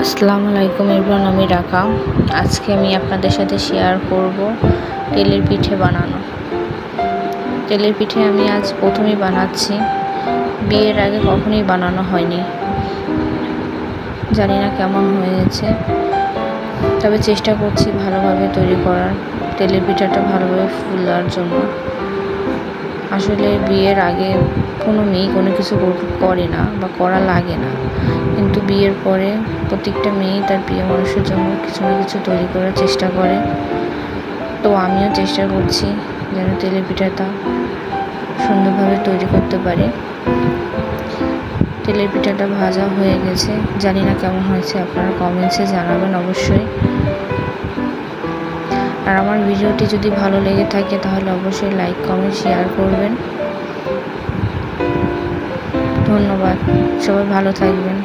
আসসালামু আলাইকুম এভরিওয়ান, আমি রাকা। আজকে আমি আপনাদের সাথে শেয়ার করব তেলের পিঠে বানানো। তেলের পিঠে আমি আজ প্রথমেই বানাচ্ছি। বিয়ের আগে কখনোই বানানো হয়নি, জানি না কেমন হয়েছে, তবে চেষ্টা করছি ভালোভাবে তৈরি করার, তেলের পিঠাটা ভালোভাবে ফুলার জন্য। আসলে বিয়ের আগে কোনো মেয়ে কোনো কিছু করে না বা করা লাগে না, কিন্তু বিয়ের পরে প্রত্যেকটা মেয়েই তার প্রিয় মানুষের জন্য কিছু না কিছু তৈরি করার চেষ্টা করে। তো আমিও চেষ্টা করছি যেন তেলের পিঠাটা সুন্দরভাবে তৈরি করতে পারি। তেলের পিঠাটা ভাজা হয়ে গেছে, জানি না কেমন হয়েছে, আপনারা কমেন্টসে জানাবেন অবশ্যই। আর আমার ভিডিওটি যদি ভালো লেগে থাকে তাহলে অবশ্যই লাইক, কমেন্ট, শেয়ার করবেন। ধন্যবাদ, সবাই ভালো থাকবেন।